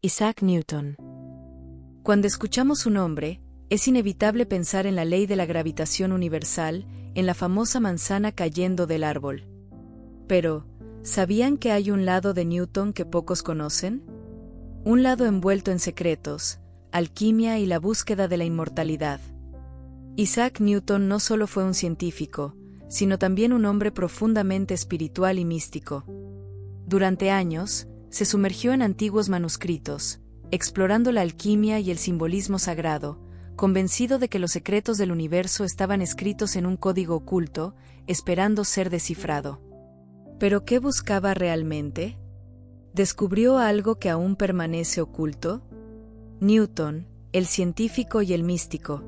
Isaac Newton. Cuando escuchamos su nombre, es inevitable pensar en la ley de la gravitación universal, en la famosa manzana cayendo del árbol. Pero, ¿sabían que hay un lado de Newton que pocos conocen? Un lado envuelto en secretos, alquimia y la búsqueda de la inmortalidad. Isaac Newton no solo fue un científico, sino también un hombre profundamente espiritual y místico. Durante años, se sumergió en antiguos manuscritos, explorando la alquimia y el simbolismo sagrado, convencido de que los secretos del universo estaban escritos en un código oculto, esperando ser descifrado. ¿Pero qué buscaba realmente? ¿Descubrió algo que aún permanece oculto? Newton, el científico y el místico.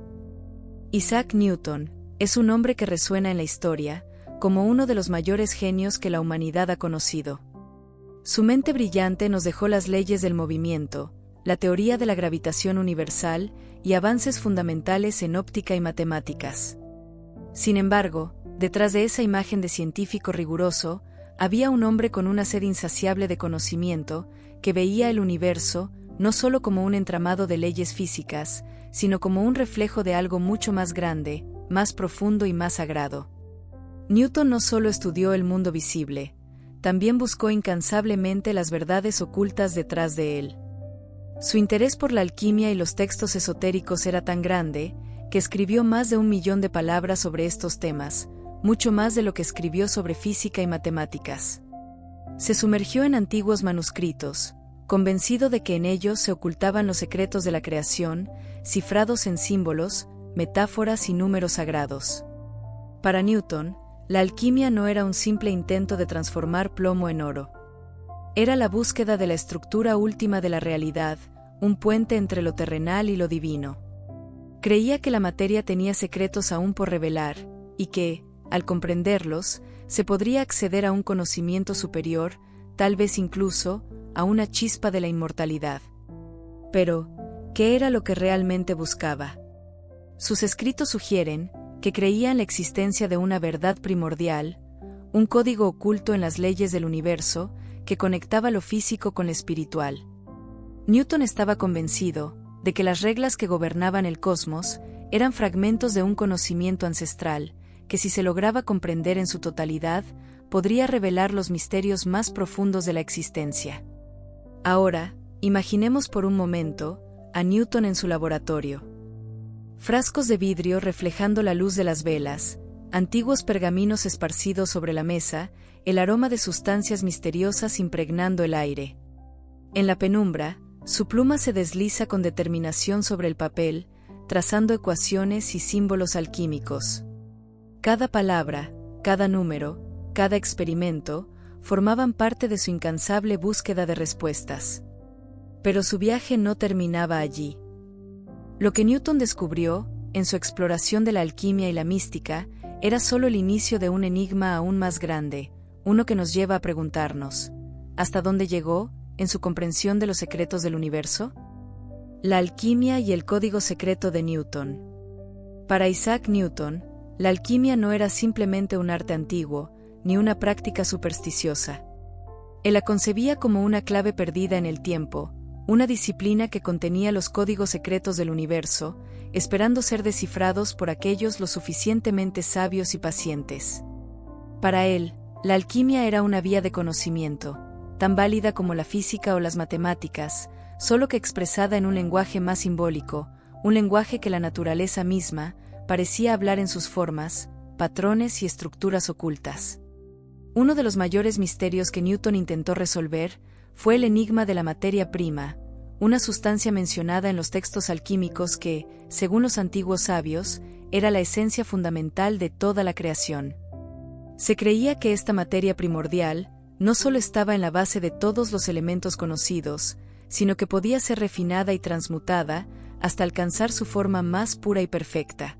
Isaac Newton es un hombre que resuena en la historia como uno de los mayores genios que la humanidad ha conocido. Su mente brillante nos dejó las leyes del movimiento, la teoría de la gravitación universal y avances fundamentales en óptica y matemáticas. Sin embargo, detrás de esa imagen de científico riguroso, había un hombre con una sed insaciable de conocimiento, que veía el universo no solo como un entramado de leyes físicas, sino como un reflejo de algo mucho más grande, más profundo y más sagrado. Newton no solo estudió el mundo visible, también buscó incansablemente las verdades ocultas detrás de él. Su interés por la alquimia y los textos esotéricos era tan grande, que escribió más de 1 millón de palabras sobre estos temas, mucho más de lo que escribió sobre física y matemáticas. Se sumergió en antiguos manuscritos, convencido de que en ellos se ocultaban los secretos de la creación, cifrados en símbolos, metáforas y números sagrados. Para Newton, la alquimia no era un simple intento de transformar plomo en oro. Era la búsqueda de la estructura última de la realidad, un puente entre lo terrenal y lo divino. Creía que la materia tenía secretos aún por revelar, y que, al comprenderlos, se podría acceder a un conocimiento superior, tal vez incluso, a una chispa de la inmortalidad. Pero, ¿qué era lo que realmente buscaba? Sus escritos sugieren que creía en la existencia de una verdad primordial, un código oculto en las leyes del universo, que conectaba lo físico con lo espiritual. Newton estaba convencido de que las reglas que gobernaban el cosmos eran fragmentos de un conocimiento ancestral, que si se lograba comprender en su totalidad, podría revelar los misterios más profundos de la existencia. Ahora, imaginemos por un momento a Newton en su laboratorio. Frascos de vidrio reflejando la luz de las velas, antiguos pergaminos esparcidos sobre la mesa, el aroma de sustancias misteriosas impregnando el aire. En la penumbra, su pluma se desliza con determinación sobre el papel, trazando ecuaciones y símbolos alquímicos. Cada palabra, cada número, cada experimento, formaban parte de su incansable búsqueda de respuestas. Pero su viaje no terminaba allí. Lo que Newton descubrió, en su exploración de la alquimia y la mística, era solo el inicio de un enigma aún más grande, uno que nos lleva a preguntarnos, ¿hasta dónde llegó, en su comprensión de los secretos del universo? La alquimia y el código secreto de Newton. Para Isaac Newton, la alquimia no era simplemente un arte antiguo, ni una práctica supersticiosa. Él la concebía como una clave perdida en el tiempo, una disciplina que contenía los códigos secretos del universo, esperando ser descifrados por aquellos lo suficientemente sabios y pacientes. Para él, la alquimia era una vía de conocimiento, tan válida como la física o las matemáticas, solo que expresada en un lenguaje más simbólico, un lenguaje que la naturaleza misma parecía hablar en sus formas, patrones y estructuras ocultas. Uno de los mayores misterios que Newton intentó resolver fue el enigma de la materia prima, una sustancia mencionada en los textos alquímicos que, según los antiguos sabios, era la esencia fundamental de toda la creación. Se creía que esta materia primordial no solo estaba en la base de todos los elementos conocidos, sino que podía ser refinada y transmutada hasta alcanzar su forma más pura y perfecta.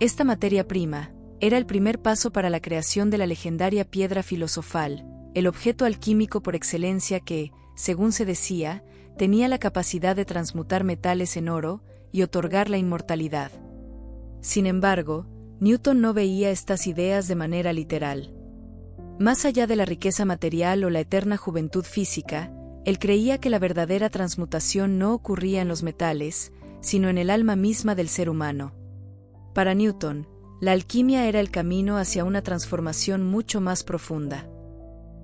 Esta materia prima era el primer paso para la creación de la legendaria piedra filosofal, el objeto alquímico por excelencia que, según se decía, tenía la capacidad de transmutar metales en oro y otorgar la inmortalidad. Sin embargo, Newton no veía estas ideas de manera literal. Más allá de la riqueza material o la eterna juventud física, él creía que la verdadera transmutación no ocurría en los metales, sino en el alma misma del ser humano. Para Newton, la alquimia era el camino hacia una transformación mucho más profunda.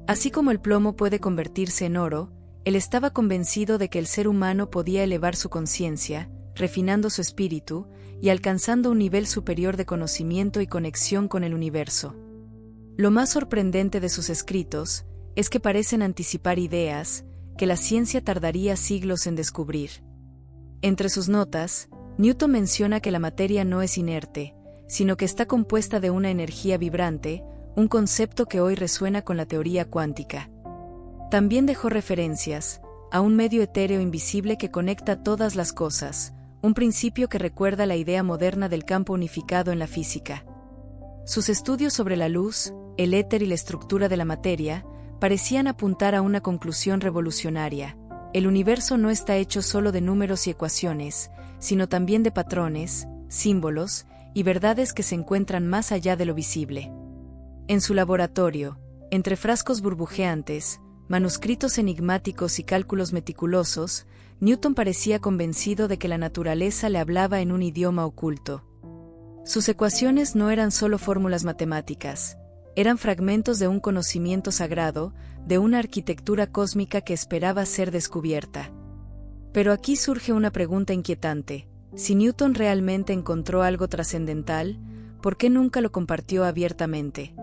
Así como el plomo puede convertirse en oro, él estaba convencido de que el ser humano podía elevar su conciencia, refinando su espíritu y alcanzando un nivel superior de conocimiento y conexión con el universo. Lo más sorprendente de sus escritos es que parecen anticipar ideas que la ciencia tardaría siglos en descubrir. Entre sus notas, Newton menciona que la materia no es inerte, sino que está compuesta de una energía vibrante, un concepto que hoy resuena con la teoría cuántica. También dejó referencias a un medio etéreo invisible que conecta todas las cosas, un principio que recuerda la idea moderna del campo unificado en la física. Sus estudios sobre la luz, el éter y la estructura de la materia parecían apuntar a una conclusión revolucionaria. El universo no está hecho solo de números y ecuaciones, sino también de patrones, símbolos y verdades que se encuentran más allá de lo visible. En su laboratorio, entre frascos burbujeantes, manuscritos enigmáticos y cálculos meticulosos, Newton parecía convencido de que la naturaleza le hablaba en un idioma oculto. Sus ecuaciones no eran solo fórmulas matemáticas, eran fragmentos de un conocimiento sagrado, de una arquitectura cósmica que esperaba ser descubierta. Pero aquí surge una pregunta inquietante: si Newton realmente encontró algo trascendental, ¿por qué nunca lo compartió abiertamente?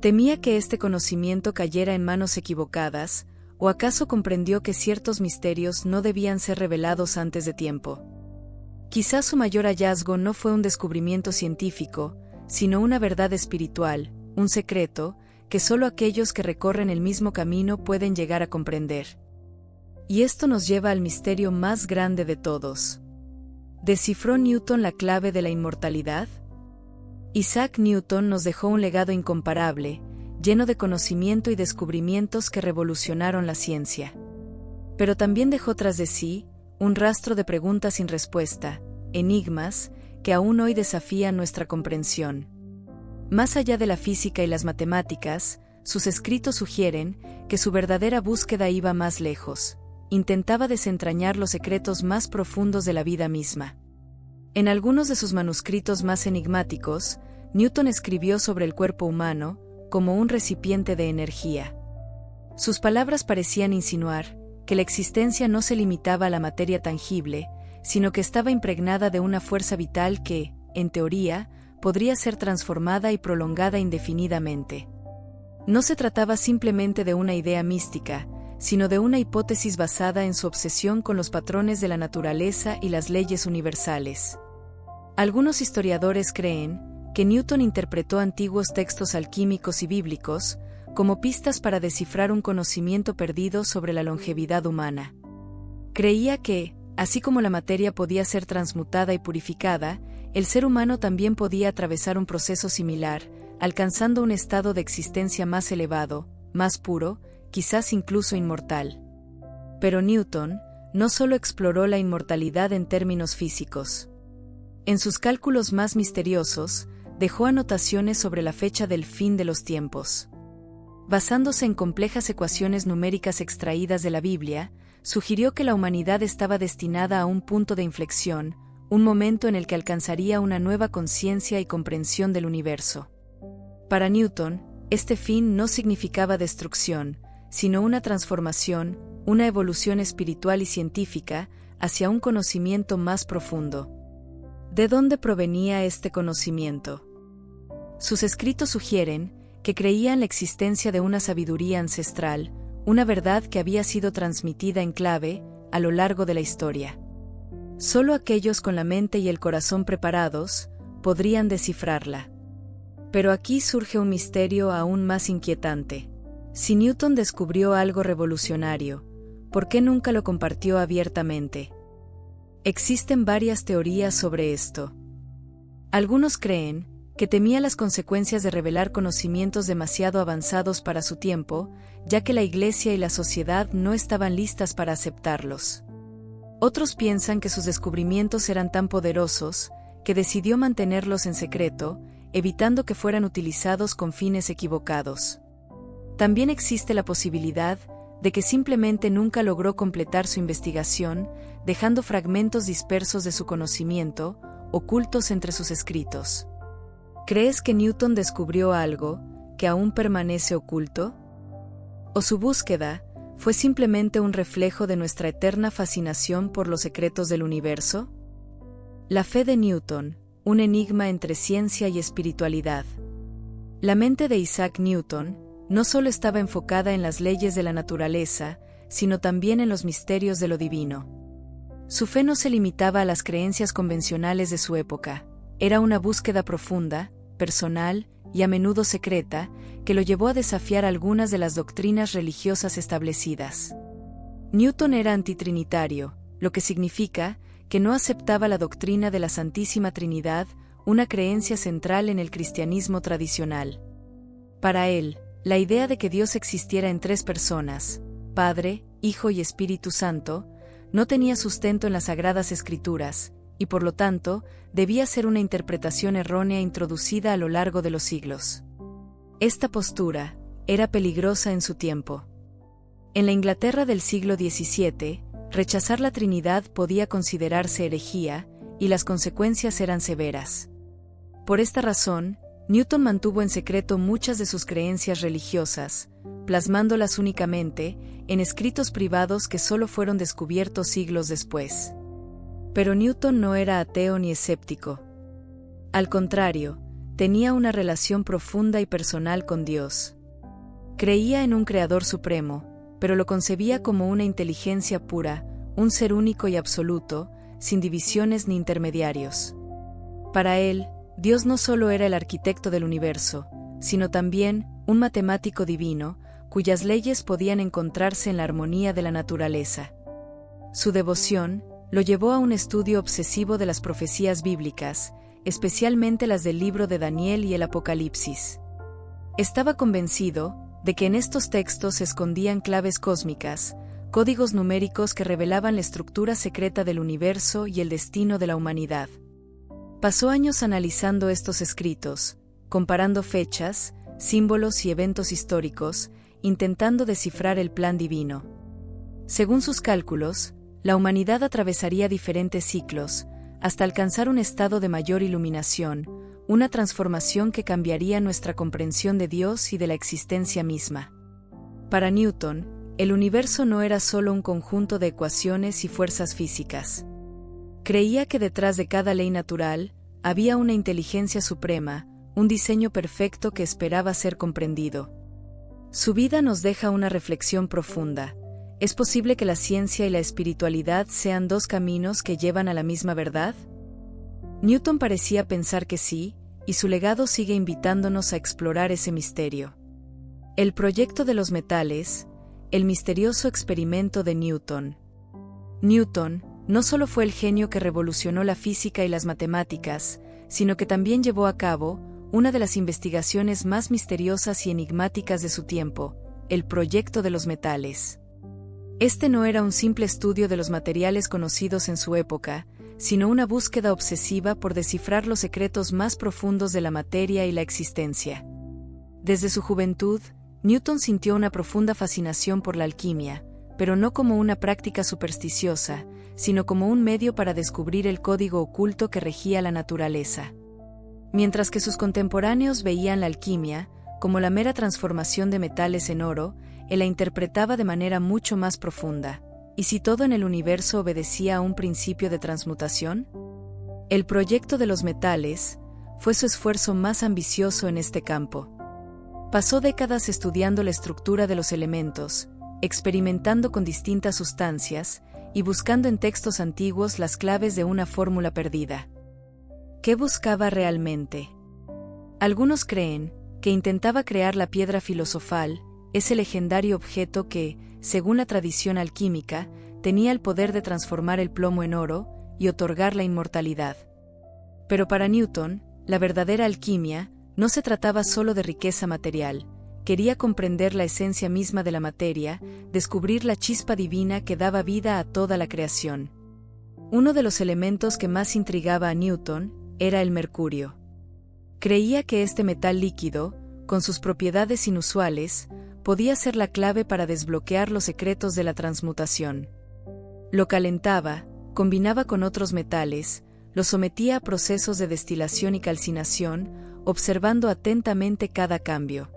¿Temía que este conocimiento cayera en manos equivocadas, o acaso comprendió que ciertos misterios no debían ser revelados antes de tiempo? Quizás su mayor hallazgo no fue un descubrimiento científico, sino una verdad espiritual, un secreto, que solo aquellos que recorren el mismo camino pueden llegar a comprender. Y esto nos lleva al misterio más grande de todos. ¿Descifró Newton la clave de la inmortalidad? Isaac Newton nos dejó un legado incomparable, lleno de conocimiento y descubrimientos que revolucionaron la ciencia. Pero también dejó tras de sí un rastro de preguntas sin respuesta, enigmas, que aún hoy desafían nuestra comprensión. Más allá de la física y las matemáticas, sus escritos sugieren que su verdadera búsqueda iba más lejos. Intentaba desentrañar los secretos más profundos de la vida misma. En algunos de sus manuscritos más enigmáticos, Newton escribió sobre el cuerpo humano como un recipiente de energía. Sus palabras parecían insinuar que la existencia no se limitaba a la materia tangible, sino que estaba impregnada de una fuerza vital que, en teoría, podría ser transformada y prolongada indefinidamente. No se trataba simplemente de una idea mística, sino de una hipótesis basada en su obsesión con los patrones de la naturaleza y las leyes universales. Algunos historiadores creen que Newton interpretó antiguos textos alquímicos y bíblicos como pistas para descifrar un conocimiento perdido sobre la longevidad humana. Creía que, así como la materia podía ser transmutada y purificada, el ser humano también podía atravesar un proceso similar, alcanzando un estado de existencia más elevado, más puro, quizás incluso inmortal. Pero Newton no solo exploró la inmortalidad en términos físicos. En sus cálculos más misteriosos, dejó anotaciones sobre la fecha del fin de los tiempos. Basándose en complejas ecuaciones numéricas extraídas de la Biblia, sugirió que la humanidad estaba destinada a un punto de inflexión, un momento en el que alcanzaría una nueva conciencia y comprensión del universo. Para Newton, este fin no significaba destrucción, sino una transformación, una evolución espiritual y científica, hacia un conocimiento más profundo. ¿De dónde provenía este conocimiento? Sus escritos sugieren que creía en la existencia de una sabiduría ancestral, una verdad que había sido transmitida en clave a lo largo de la historia. Solo aquellos con la mente y el corazón preparados podrían descifrarla. Pero aquí surge un misterio aún más inquietante. Si Newton descubrió algo revolucionario, ¿por qué nunca lo compartió abiertamente? Existen varias teorías sobre esto. Algunos creen que temía las consecuencias de revelar conocimientos demasiado avanzados para su tiempo, ya que la Iglesia y la sociedad no estaban listas para aceptarlos. Otros piensan que sus descubrimientos eran tan poderosos que decidió mantenerlos en secreto, evitando que fueran utilizados con fines equivocados. También existe la posibilidad de que simplemente nunca logró completar su investigación, dejando fragmentos dispersos de su conocimiento, ocultos entre sus escritos. ¿Crees que Newton descubrió algo que aún permanece oculto? ¿O su búsqueda fue simplemente un reflejo de nuestra eterna fascinación por los secretos del universo? La fe de Newton, un enigma entre ciencia y espiritualidad. La mente de Isaac Newton no solo estaba enfocada en las leyes de la naturaleza, sino también en los misterios de lo divino. Su fe no se limitaba a las creencias convencionales de su época, era una búsqueda profunda, personal y a menudo secreta, que lo llevó a desafiar algunas de las doctrinas religiosas establecidas. Newton era antitrinitario, lo que significa que no aceptaba la doctrina de la Santísima Trinidad, una creencia central en el cristianismo tradicional. Para él, la idea de que Dios existiera en tres personas, Padre, Hijo y Espíritu Santo, no tenía sustento en las Sagradas Escrituras, y por lo tanto, debía ser una interpretación errónea introducida a lo largo de los siglos. Esta postura era peligrosa en su tiempo. En la Inglaterra del siglo XVII, rechazar la Trinidad podía considerarse herejía, y las consecuencias eran severas. Por esta razón, Newton mantuvo en secreto muchas de sus creencias religiosas, plasmándolas únicamente en escritos privados que solo fueron descubiertos siglos después. Pero Newton no era ateo ni escéptico. Al contrario, tenía una relación profunda y personal con Dios. Creía en un Creador supremo, pero lo concebía como una inteligencia pura, un ser único y absoluto, sin divisiones ni intermediarios. Para él, Dios no solo era el arquitecto del universo, sino también un matemático divino, cuyas leyes podían encontrarse en la armonía de la naturaleza. Su devoción lo llevó a un estudio obsesivo de las profecías bíblicas, especialmente las del libro de Daniel y el Apocalipsis. Estaba convencido de que en estos textos se escondían claves cósmicas, códigos numéricos que revelaban la estructura secreta del universo y el destino de la humanidad. Pasó años analizando estos escritos, comparando fechas, símbolos y eventos históricos, intentando descifrar el plan divino. Según sus cálculos, la humanidad atravesaría diferentes ciclos, hasta alcanzar un estado de mayor iluminación, una transformación que cambiaría nuestra comprensión de Dios y de la existencia misma. Para Newton, el universo no era solo un conjunto de ecuaciones y fuerzas físicas. Creía que detrás de cada ley natural, había una inteligencia suprema, un diseño perfecto que esperaba ser comprendido. Su vida nos deja una reflexión profunda. ¿Es posible que la ciencia y la espiritualidad sean dos caminos que llevan a la misma verdad? Newton parecía pensar que sí, y su legado sigue invitándonos a explorar ese misterio. El proyecto de los metales, el misterioso experimento de Newton. Newton no solo fue el genio que revolucionó la física y las matemáticas, sino que también llevó a cabo una de las investigaciones más misteriosas y enigmáticas de su tiempo, el proyecto de los metales. Este no era un simple estudio de los materiales conocidos en su época, sino una búsqueda obsesiva por descifrar los secretos más profundos de la materia y la existencia. Desde su juventud, Newton sintió una profunda fascinación por la alquimia, pero no como una práctica supersticiosa, sino como un medio para descubrir el código oculto que regía la naturaleza. Mientras que sus contemporáneos veían la alquimia como la mera transformación de metales en oro, él la interpretaba de manera mucho más profunda. ¿Y si todo en el universo obedecía a un principio de transmutación? El proyecto de los metales fue su esfuerzo más ambicioso en este campo. Pasó décadas estudiando la estructura de los elementos, experimentando con distintas sustancias y buscando en textos antiguos las claves de una fórmula perdida. ¿Qué buscaba realmente? Algunos creen que intentaba crear la piedra filosofal, ese legendario objeto que, según la tradición alquímica, tenía el poder de transformar el plomo en oro y otorgar la inmortalidad. Pero para Newton, la verdadera alquimia no se trataba solo de riqueza material, quería comprender la esencia misma de la materia, descubrir la chispa divina que daba vida a toda la creación. Uno de los elementos que más intrigaba a Newton era el mercurio. Creía que este metal líquido, con sus propiedades inusuales, podía ser la clave para desbloquear los secretos de la transmutación. Lo calentaba, combinaba con otros metales, lo sometía a procesos de destilación y calcinación, observando atentamente cada cambio.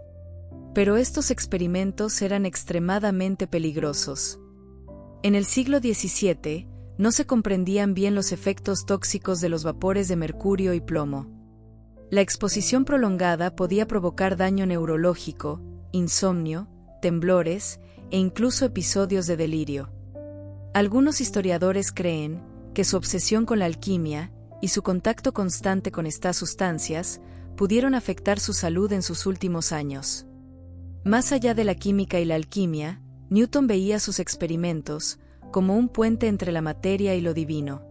Pero estos experimentos eran extremadamente peligrosos. En el siglo XVII, no se comprendían bien los efectos tóxicos de los vapores de mercurio y plomo. La exposición prolongada podía provocar daño neurológico, insomnio, temblores e incluso episodios de delirio. Algunos historiadores creen que su obsesión con la alquimia y su contacto constante con estas sustancias pudieron afectar su salud en sus últimos años. Más allá de la química y la alquimia, Newton veía sus experimentos como un puente entre la materia y lo divino.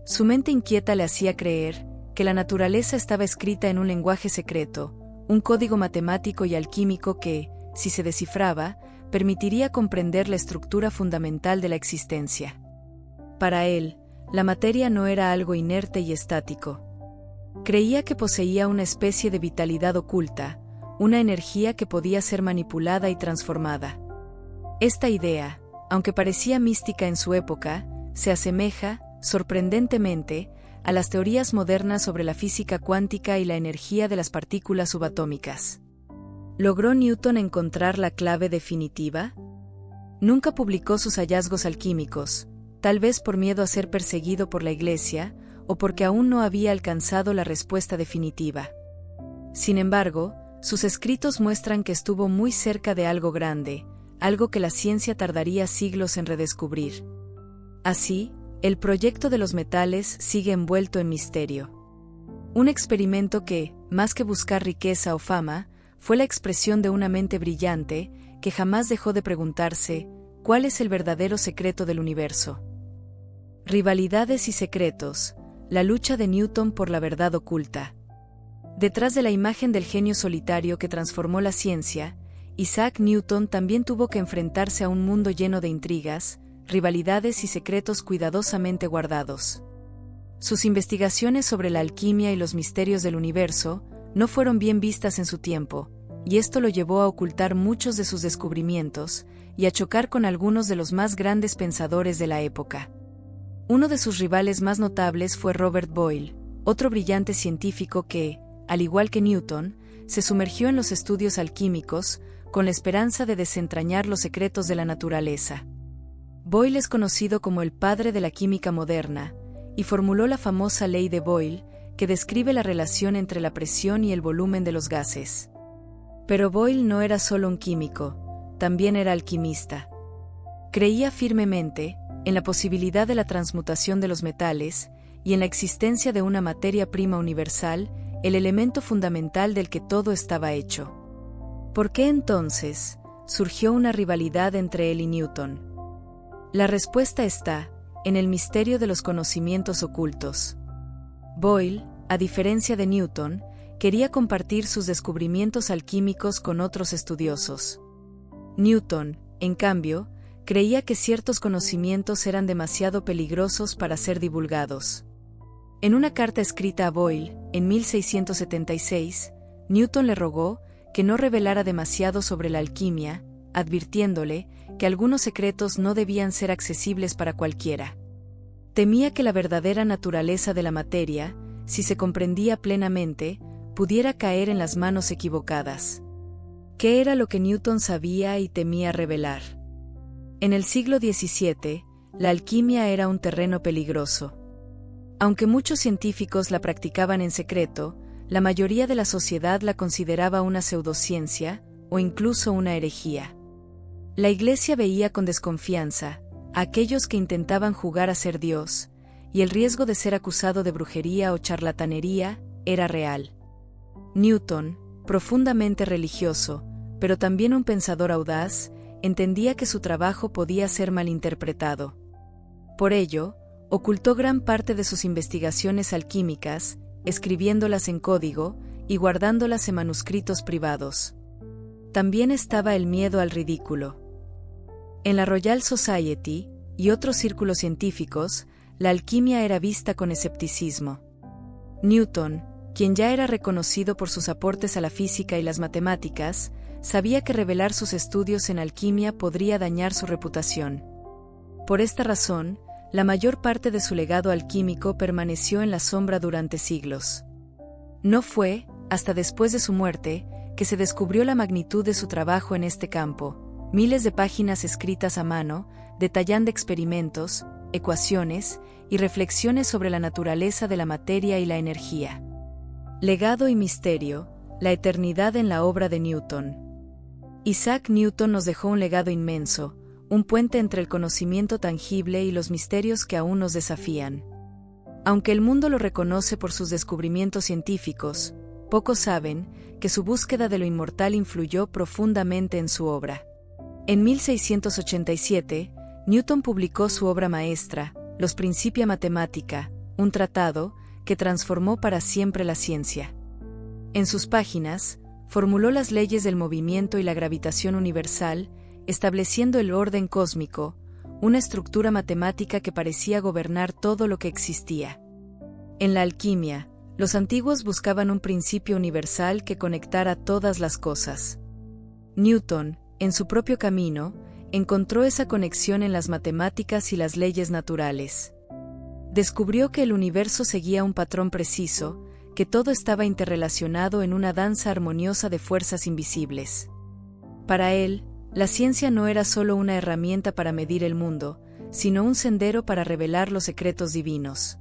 Su mente inquieta le hacía creer que la naturaleza estaba escrita en un lenguaje secreto, un código matemático y alquímico que, si se descifraba, permitiría comprender la estructura fundamental de la existencia. Para él, la materia no era algo inerte y estático. Creía que poseía una especie de vitalidad oculta, una energía que podía ser manipulada y transformada. Esta idea, aunque parecía mística en su época, se asemeja, sorprendentemente, a las teorías modernas sobre la física cuántica y la energía de las partículas subatómicas. ¿Logró Newton encontrar la clave definitiva? Nunca publicó sus hallazgos alquímicos, tal vez por miedo a ser perseguido por la Iglesia, o porque aún no había alcanzado la respuesta definitiva. Sin embargo, sus escritos muestran que estuvo muy cerca de algo grande, algo que la ciencia tardaría siglos en redescubrir. Así, el proyecto de los metales sigue envuelto en misterio. Un experimento que, más que buscar riqueza o fama, fue la expresión de una mente brillante que jamás dejó de preguntarse, ¿cuál es el verdadero secreto del universo? Rivalidades y secretos, la lucha de Newton por la verdad oculta. Detrás de la imagen del genio solitario que transformó la ciencia, Isaac Newton también tuvo que enfrentarse a un mundo lleno de intrigas, rivalidades y secretos cuidadosamente guardados. Sus investigaciones sobre la alquimia y los misterios del universo no fueron bien vistas en su tiempo, y esto lo llevó a ocultar muchos de sus descubrimientos y a chocar con algunos de los más grandes pensadores de la época. Uno de sus rivales más notables fue Robert Boyle, otro brillante científico que, al igual que Newton, se sumergió en los estudios alquímicos con la esperanza de desentrañar los secretos de la naturaleza. Boyle es conocido como el padre de la química moderna, y formuló la famosa ley de Boyle, que describe la relación entre la presión y el volumen de los gases. Pero Boyle no era solo un químico, también era alquimista. Creía firmemente en la posibilidad de la transmutación de los metales y en la existencia de una materia prima universal, el elemento fundamental del que todo estaba hecho. ¿Por qué entonces surgió una rivalidad entre él y Newton? La respuesta está en el misterio de los conocimientos ocultos. Boyle, a diferencia de Newton, quería compartir sus descubrimientos alquímicos con otros estudiosos. Newton, en cambio, creía que ciertos conocimientos eran demasiado peligrosos para ser divulgados. En una carta escrita a Boyle, en 1676, Newton le rogó que no revelara demasiado sobre la alquimia, advirtiéndole que algunos secretos no debían ser accesibles para cualquiera. Temía que la verdadera naturaleza de la materia, si se comprendía plenamente, pudiera caer en las manos equivocadas. ¿Qué era lo que Newton sabía y temía revelar? En el siglo XVII, la alquimia era un terreno peligroso. Aunque muchos científicos la practicaban en secreto, la mayoría de la sociedad la consideraba una pseudociencia, o incluso una herejía. La Iglesia veía con desconfianza a aquellos que intentaban jugar a ser Dios, y el riesgo de ser acusado de brujería o charlatanería era real. Newton, profundamente religioso, pero también un pensador audaz, entendía que su trabajo podía ser malinterpretado. Por ello, ocultó gran parte de sus investigaciones alquímicas, escribiéndolas en código y guardándolas en manuscritos privados. También estaba el miedo al ridículo. En la Royal Society y otros círculos científicos, la alquimia era vista con escepticismo. Newton, quien ya era reconocido por sus aportes a la física y las matemáticas, sabía que revelar sus estudios en alquimia podría dañar su reputación. Por esta razón, la mayor parte de su legado alquímico permaneció en la sombra durante siglos. No fue, hasta después de su muerte, que se descubrió la magnitud de su trabajo en este campo. Miles de páginas escritas a mano, detallando experimentos, ecuaciones y reflexiones sobre la naturaleza de la materia y la energía. Legado y misterio, la eternidad en la obra de Newton. Isaac Newton nos dejó un legado inmenso, un puente entre el conocimiento tangible y los misterios que aún nos desafían. Aunque el mundo lo reconoce por sus descubrimientos científicos, pocos saben que su búsqueda de lo inmortal influyó profundamente en su obra. En 1687, Newton publicó su obra maestra, Los Principia Mathematica, un tratado que transformó para siempre la ciencia. En sus páginas, formuló las leyes del movimiento y la gravitación universal, estableciendo el orden cósmico, una estructura matemática que parecía gobernar todo lo que existía. En la alquimia, los antiguos buscaban un principio universal que conectara todas las cosas. Newton, en su propio camino, encontró esa conexión en las matemáticas y las leyes naturales. Descubrió que el universo seguía un patrón preciso, que todo estaba interrelacionado en una danza armoniosa de fuerzas invisibles. Para él, la ciencia no era solo una herramienta para medir el mundo, sino un sendero para revelar los secretos divinos.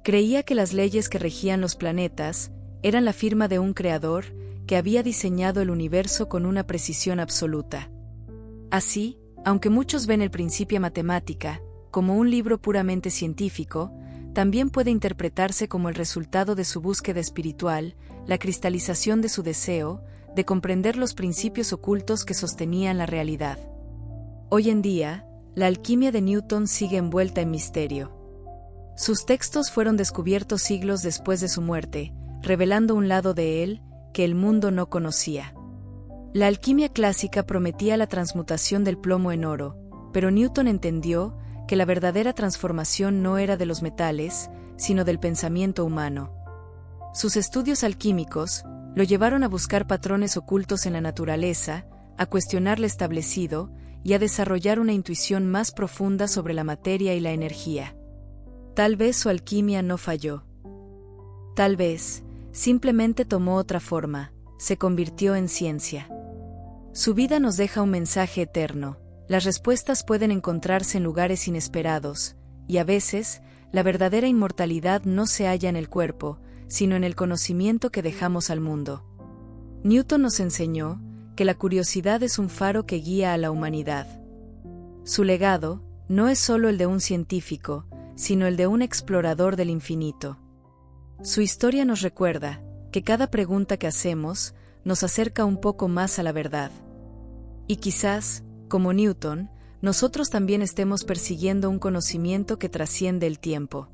Creía que las leyes que regían los planetas eran la firma de un creador que había diseñado el universo con una precisión absoluta. Así, aunque muchos ven el Principia Mathematica como un libro puramente científico, también puede interpretarse como el resultado de su búsqueda espiritual, la cristalización de su deseo de comprender los principios ocultos que sostenían la realidad. Hoy en día, la alquimia de Newton sigue envuelta en misterio. Sus textos fueron descubiertos siglos después de su muerte, revelando un lado de él que el mundo no conocía. La alquimia clásica prometía la transmutación del plomo en oro, pero Newton entendió que la verdadera transformación no era de los metales, sino del pensamiento humano. Sus estudios alquímicos lo llevaron a buscar patrones ocultos en la naturaleza, a cuestionar lo establecido y a desarrollar una intuición más profunda sobre la materia y la energía. Tal vez su alquimia no falló. Tal vez, simplemente tomó otra forma, se convirtió en ciencia. Su vida nos deja un mensaje eterno. Las respuestas pueden encontrarse en lugares inesperados, y a veces, la verdadera inmortalidad no se halla en el cuerpo, sino en el conocimiento que dejamos al mundo. Newton nos enseñó que la curiosidad es un faro que guía a la humanidad. Su legado no es solo el de un científico, sino el de un explorador del infinito. Su historia nos recuerda que cada pregunta que hacemos nos acerca un poco más a la verdad. Y quizás, como Newton, nosotros también estemos persiguiendo un conocimiento que trasciende el tiempo.